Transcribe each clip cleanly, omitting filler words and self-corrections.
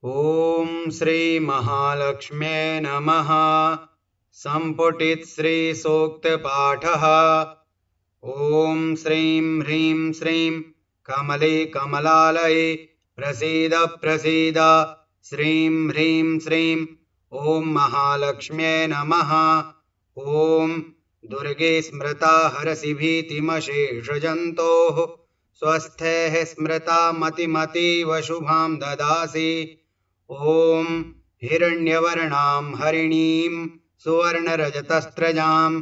ओम श्री महालक्ष्म्यै नमः। संपुटित श्री सूक्त पाठः। ओम श्रीं ह्रीं श्रीं कमले कमलालये प्रसीद प्रसीद। श्रीं ह्रीं श्रीं ओम महालक्ष्म्यै नमः। ओम दुर्गे स्मृता हरसि भीतिमशेषजन्तोः स्वस्थैः स्मृता मतिमतीव शुभां ददासि। ओम हिरण्यवर्णां हरिणीं सुवर्णरजतस्रजां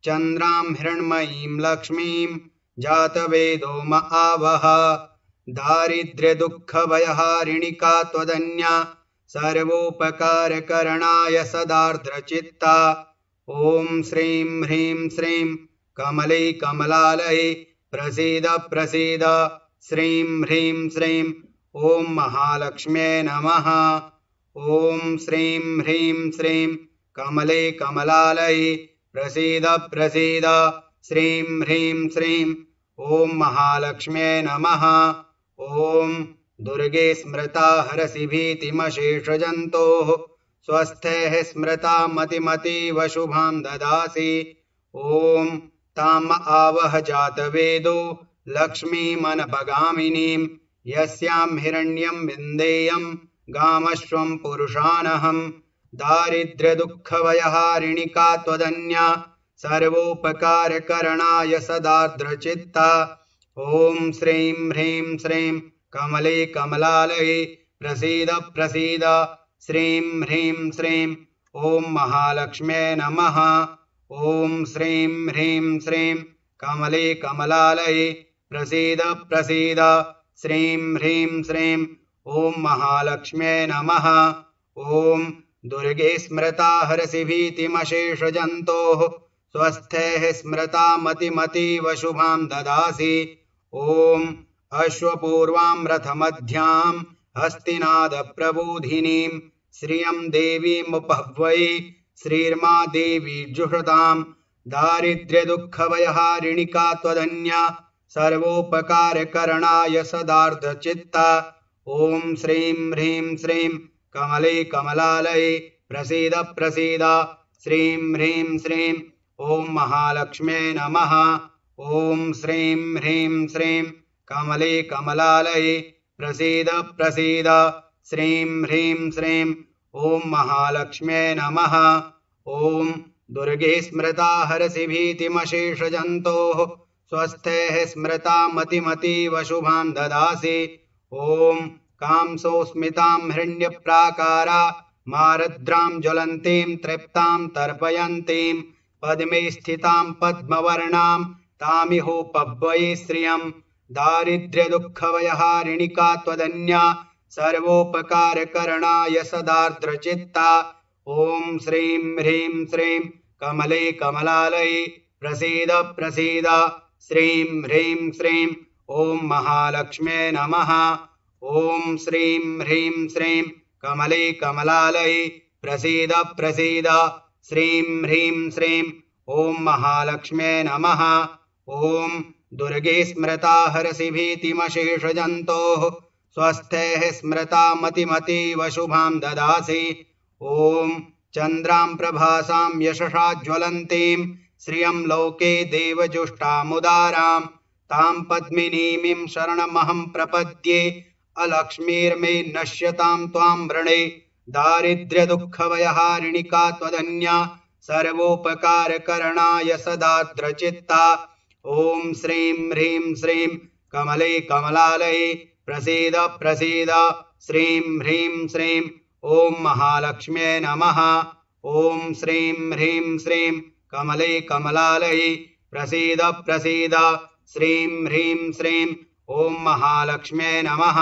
चन्द्रां हिरण्मयीं लक्ष्मीं जातवेदो महावः। दारिद्र्यदुःखभयहारिणिका त्वदन्या सर्वोपकारकरणाय सदार्द्रचित्ता। ओम श्रीं ह्रीं श्रीं कमले कमलालये प्रसीद प्रसीद। श्रीं ह्रीं श्रीं ओम महालक्ष्म्यै नमः। ओम श्रीं ह्रीं श्रीं कमले कमलालये प्रसीद प्रसीद। श्रीं ह्रीं श्रीं ओम महालक्ष्म्यै नमः। ओम दुर्गे स्मृता हरसि भीतिमशेषजन्तोः स्वस्थैः स्मृता मतिमतीव शुभां ददासि। ओम ताम आवह जातवेदो लक्ष्मीमनपगामिनीं यस्यां हिरण्यं विन्देयं गामश्वं पुरुषानहं। दारिद्र्यदुःखभयहारिणिका त्वदन्या सर्वोपकारकरणाय सदार्द्रचित्ता। ओम श्रीं ह्रीं श्रीं कमले कमलालये प्रसीद प्रसीद। श्रीं ह्रीं श्रीं ओम महालक्ष्म्यै नमः। ओम श्रीं ह्रीं श्रीं कमले कमलालये प्रसीद प्रसीद। श्रीं ह्रीं श्रीं ओम महालक्ष्म्यै नमः। ओम दुर्गे स्मृता हरसि भीतिमशेषजन्तोः स्वस्थैः स्मृता मतिमतीव शुभां ददासि। ओम अश्वपूर्वां रथमध्यां हस्तिनादप्रबोधिनीं श्रियं देवीमुपह्वये श्रीर्मा देवी जुषतां। दारिद्र्यदुःखभयहारिणिका त्वदन्या सर्वोपकारकरणाय सदार्द्रचित्ता। ओम श्रीं ह्रीं श्रीं कमले कमलालये प्रसीद प्रसीद। श्रीं ह्रीं श्रीं ओम महालक्ष्म्यै नमः। ओम श्रीं ह्रीं श्रीं कमले कमलालये प्रसीद प्रसीद। श्रीं ह्रीं श्रीं ओम महालक्ष्म्यै नमः। ओम दुर्गे स्मृता हरसि भीतिमशेषजन्तोः स्वस्थैः स्मृता मतिमतीव शुभां ददासि। ओम कांसोऽस्मितां हिरण्यप्राकारा मारद्रां ज्वलन्तीं तृप्तां तर्पयन्तीं पद्मे स्थितां पद्मवर्णां तामिहोपह्वये श्रियं। दारिद्र्यदुःखभयहारिणिका त्वदन्या सर्वोपकारकरणाय सदार्द्रचित्ता। ओम श्रीं ह्रीं श्रीं कमले कमलालये प्रसीद प्रसीद। श्रीं ह्रीं श्रीं ओम महालक्ष्म्यै नमः। ओम श्रीं ह्रीं श्रीं कमले कमलालये प्रसीद प्रसीद। श्रीं ह्रीं श्रीं ओम महालक्ष्म्यै नमः। ओम दुर्गे स्मृता हरसि भीतिमशेषजन्तोः स्वस्थैः स्मृता मतिमतीव शुभां ददासि। ओम चन्द्रां प्रभासां यशसा ज्वलन्तीं श्रियं लोके देवजुष्टामुदारां तां पद्मिनीमिं शरणमहं प्रपद्ये। अलक्ष्मीर्मे नश्यतां त्वां वृणे दारिद्र्यदुःखभयहारिणिका त्वदन्या सर्वोपकारकरणाय सदार्द्रचित्ता। ओम श्रीं ह्रीं श्रीं कमले कमलालये प्रसीद प्रसीद। श्रीं ह्रीं श्रीं ओम महालक्ष्म्यै नमः। ओम श्रीं ह्रीं श्रीं कमले कमलालये प्रसीद प्रसीद। श्रीं ह्रीं श्रीं ओम महालक्ष्म्यै नमः।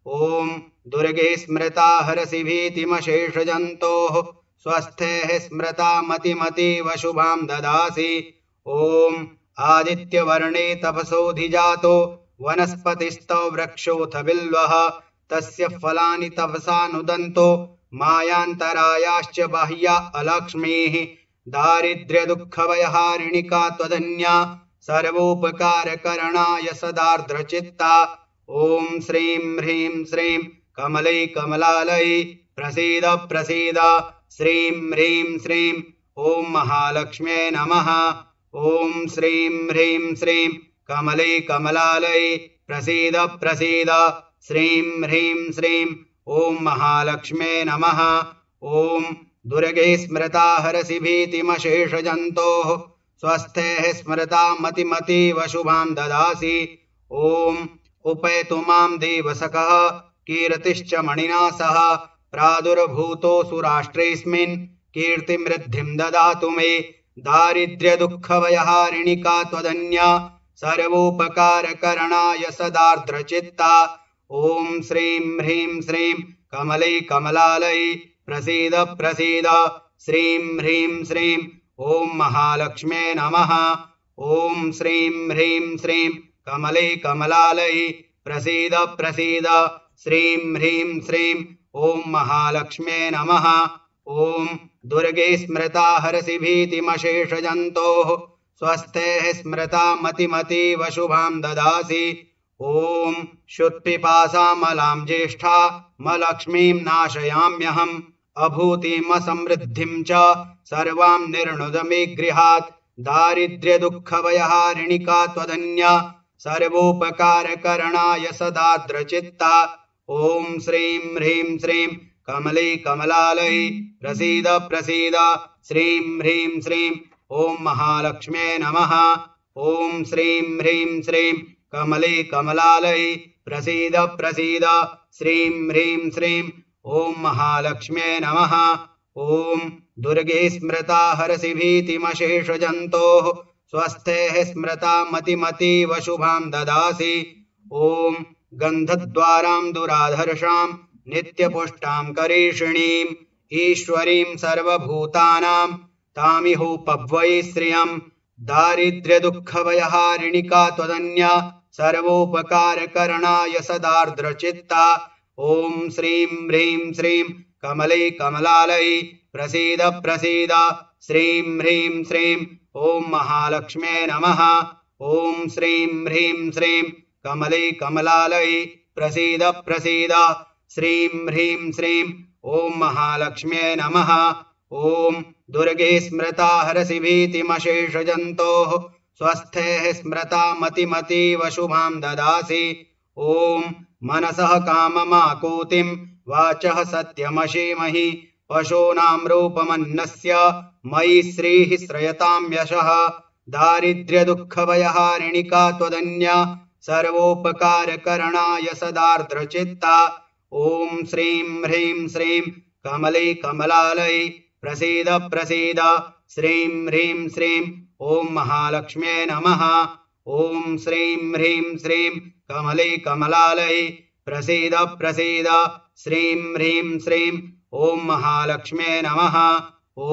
ओम दुर्गे स्मृता हरसि भीतिमशेषजन्तोः स्वस्थैः स्मृता मतिमतीव शुभां ददासि। ओम आदित्यवर्णे तपसोऽधिजातो वनस्पतिस्थो वृक्षोऽथ बिल्वः तस्य फलानि तपसा नुदन्तो मायान्तरायाश्च बाह्या अलक्ष्मीः। दारिद्र्यदुःखभयहारिणिका त्वदन्या सर्वोपकारकरणाय सदार्द्रचित्ता। ओम श्रीं ह्रीं श्रीं कमलै कमलालये प्रसीद प्रसीद श्रीं ह्रीं श्रीं ॐ महालक्ष्म्यै नमः। ॐ श्रीं ह्रीं श्रीं कमलै कमलालये प्रसीद प्रसीद श्रीं ह्रीं श्रीं ॐ महालक्ष्म्यै नमः। ॐ दुर्गे स्मृता हरसि भीतिमशेषजन्तोः स्वस्थेः स्मृता मतिमतीव शुभां ददासि। ॐ उपैतु मां देवसखः कीर्तिश्च मणिना सह प्रादुर्भूतोऽसु राष्ट्रेऽस्मिन् कीर्तिमृद्धिं ददातु मे। दारिद्र्यदुःखभयहारिणिका त्वदन्या सर्वोपकारकरणाय सदार्द्रचित्ता। ॐ श्रीं ह्रीं श्रीं कमलै कमलालये प्रसीद प्रसीद श्रीं ह्रीं श्रीं ॐ महालक्ष्म्यै नमः। ॐ श्रीं ह्रीं श्रीं कमलै कमलालये प्रसीद प्रसीद श्रीं ह्रीं श्रीं ॐ महालक्ष्म्यै नमः। ॐ दुर्गे स्मृता हरसि भीतिमशेषजन्तोः स्वस्थेः स्मृता मतिमतीव शुभां ददासि। ॐ शुत्पिपासामलां ज्येष्ठा मलक्ष्मीं नाशयाम्यहम् अभूतिमसमृद्धिं च सर्वां निर्णुद मे गृहात्। दारिद्र्यदुःखभयहारिणिका त्वदन्या सर्वोपकारकरणाय सदार्द्रचित्ता। ॐ श्रीं ह्रीं श्रीं कमलै कमलालये प्रसीद प्रसीद श्रीं ह्रीं श्रीं ॐ महालक्ष्म्यै नमः। ॐ श्रीं ह्रीं श्रीं कमलै कमलालये प्रसीद प्रसीद श्रीं ह्रीं श्रीं ॐ महालक्ष्म्यै नमः। ॐ दुर्गे स्मृता हरसि भीतिमशेषजन्तोः स्वस्थेः स्मृता मतिमतीव शुभां ददासि। ॐ गन्धद्वारां दुराधर्षां नित्यपुष्टां करीषिणीं ईश्वरीं सर्वभूतानां तामिहोपभ्वये श्रियं। दारिद्र्यदुःखभयहारिणिका त्वदन्या सर्वोपकारकरणाय सदार्द्रचित्ता। ॐ श्रीं ह्रीं श्रीं कमलै कमलालये प्रसीद प्रसीद श्रीं ह्रीं श्रीं ॐ महालक्ष्म्यै नमः। ॐ श्रीं ह्रीं श्रीं कमलै कमलालये प्रसीद प्रसीद श्रीं ह्रीं श्रीं ॐ महालक्ष्म्यै नमः। ॐ दुर्गे स्मृता हरसि भीतिमशेषजन्तोः स्वस्थेः स्मृता मतिमतीव शुभां ददासि। ॐ मनसः काममाकूतिं वाचः सत्यमशीमहि पशूनां रूपमन्नस्य मयि श्रीः श्रयतां यशः। दारिद्र्यदुःखभयहारिणिका त्वदन्या सर्वोपकारकरणाय सदार्द्रचित्ता। ॐ श्रीं ह्रीं श्रीं कमलै कमलालये प्रसीद प्रसीद श्रीं ह्रीं श्रीं ॐ महालक्ष्म्यै नमः। ॐ श्रीं ह्रीं श्रीं कमलै कमलालये प्रसीद प्रसीद श्रीं ह्रीं श्रीं ॐ महालक्ष्म्यै नमः।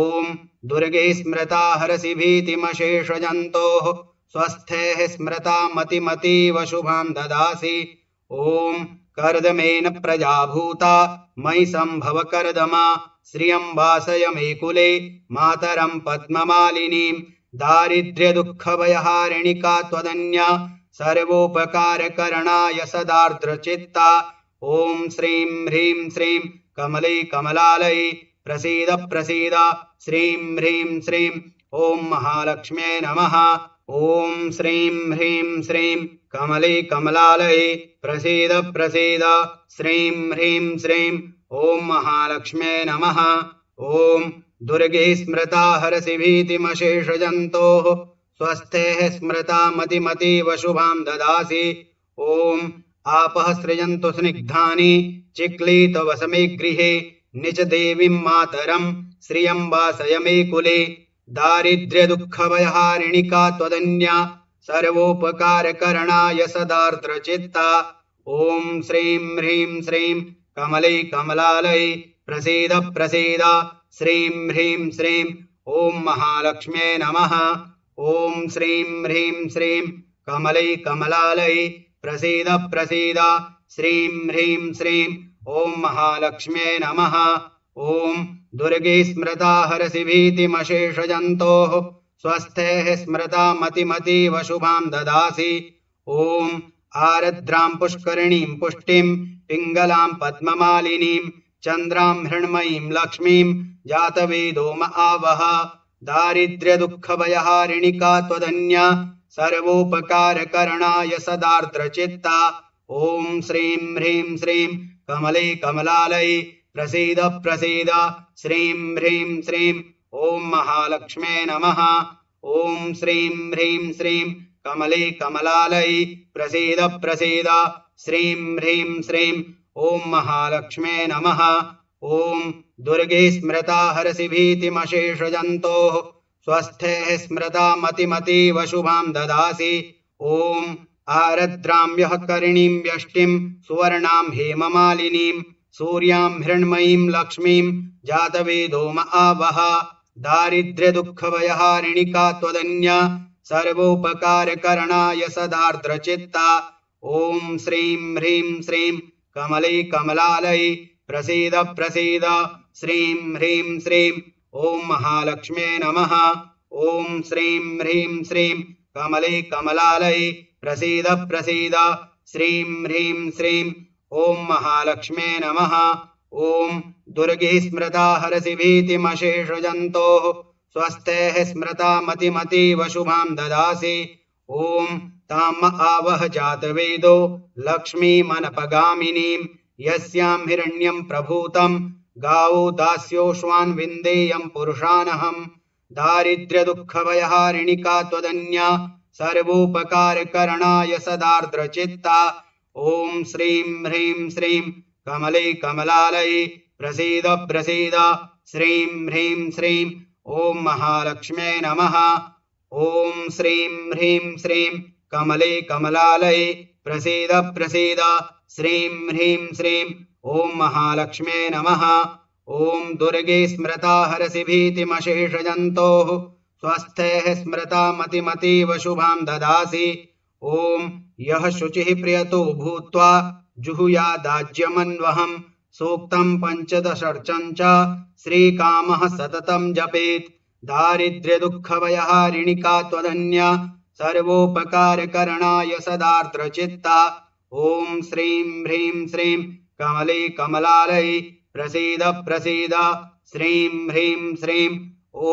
ॐ दुर्गे स्मृता हरसि भीतिमशेषजन्तोः स्वस्थेः स्मृता मतिमतीव शुभां ददासि। ॐ कर्दमेन प्रजाभूता मयि सम्भव कर्दमा श्रियं वासय मे कुले मातरं पद्ममालिनीं। दारिद्र्यदुःखभयहारिणिका त्वदन्या सर्वोपकारकरणाय सदार्द्रचित्ता। ॐ श्रीं ह्रीं श्रीं कमलै कमलालये प्रसीद प्रसीद श्रीं ह्रीं श्रीं ॐ महालक्ष्म्यै नमः। ॐ श्रीं ह्रीं श्रीं कमलै कमलालये प्रसीद प्रसीद श्रीं ह्रीं श्रीं ॐ महालक्ष्म्यै नमः। ॐ दुर्गे स्मृता हरसि भीतिमशेषजन्तोः स्वस्थेः स्मृता मतिमतीव शुभां ददासि। ॐ आपः सृजन्तु स्निग्धानि चिक्लीतवसमे गृहे निज देवीं मातरं श्रियं वासय मे कुले। दारिद्र्यदुःखभयहारिणिका त्वदन्या सर्वोपकारकरणाय सदार्द्रचित्ता। ॐ श्रीं ह्रीं श्रीं कमलै कमलालये प्रसीद प्रसीद श्रीं ह्रीं श्रीं ॐ महालक्ष्म्यै नमः। ॐ श्रीं ह्रीं श्रीं कमलै कमलालये प्रसीद प्रसीद श्रीं ह्रीं श्रीं ॐ महालक्ष्म्यै नमः। ॐ दुर्गे स्मृता हरसि भीतिमशेषजन्तोः स्वस्थेः स्मृता मतिमतीव शुभां ददासि। ॐ आरद्रां पुष्करिणीं पुष्टिं पिङ्गलां पद्ममालिनीं चन्द्रां हृण्मयीं लक्ष्मीं जातवेदो म आवह दारिद्र्यदुःखभयहारिणिका त्वदन्या सर्वोपकारकरणाय सदार्द्रचित्ता ॐ श्रीं ह्रीं श्रीं कमले कमलालये प्रसीद प्रसीद श्रीं ह्रीं श्रीं ॐ महालक्ष्म्यै नमः ॐ श्रीं ह्रीं श्रीं कमले कमलालये प्रसीद प्रसीद श्रीं ह्रीं श्रीं ॐ महालक्ष्म्यै नमः ॐ दुर्गे स्मृता हरसि भीतिमशेषजन्तोः स्वस्थैः स्मृता मतिमतीव शुभां ददासि ॐ आरद्रां यः करिणीं व्यष्टिं सुवर्णां हेममालिनीं सूर्यां हृण्मयीं लक्ष्मीं जातवेदो म आवह दारिद्र्यदुःखभयहारिणिका त्वदन्या सर्वोपकारकरणाय सदार्द्रचित्ता ॐ श्रीं ह्रीं श्रीं कमले कमलालये प्रसीद प्रसीद श्रीं ह्रीं श्रीं ॐ महालक्ष्म्यै नमः ॐ श्रीं ह्रीं श्रीं कमले कमलालये प्रसीद प्रसीद श्रीं ह्रीं श्रीं ॐ महालक्ष्म्यै नमः ॐ दुर्गे स्मृता हरसि भीतिमशेषजन्तोः स्वस्थैः स्मृता मतिमतीव शुभां ददासि ॐ ताम् आवह जातवेदो लक्ष्मीमनपगामिनीं यस्यां हिरण्यं प्रभूतं गावो दास्योश्वान् विन्देयं पुरुषानहं दारिद्र्यदुःखभयहारिणिका त्वदन्या सर्वोपकारकरणाय सदार्द्रचित्ता ॐ श्रीं ह्रीं श्रीं कमले कमलालये प्रसीद प्रसीद श्रीं ह्रीं श्रीं ॐ महालक्ष्म्यै नमः ॐ श्रीं ह्रीं श्रीं कमले कमलालये प्रसीद प्रसीद श्रीं ह्रीं श्रीं ॐ महालक्ष्म्यै नमः ॐ दुर्गे स्मृता हरसि भीतिमशेषजन्तोः स्वस्थैः स्मृता मतिमतीव शुभां ददासि ॐ यः शुचिः प्रियतो भूत्वा जुहुयादाज्यमन्वहं सूक्तं पञ्चदशर्चं च श्रीकामः सततं जपेत् दारिद्र्यदुःखभयहारिणिका त्वदन्या सर्वोपकारकरणाय सदार्द्रचित्ता ॐ श्रीं ह्रीं श्रीं कमले कमलालये प्रसीद प्रसीद श्रीं ह्रीं श्रीं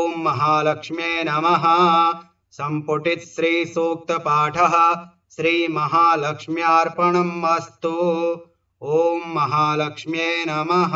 ॐ महालक्ष्म्यै नमः सम्पुटित श्री सूक्तपाठः श्री महालक्ष्म्यार्पणम् अस्तु। ॐ महालक्ष्म्यै नमः।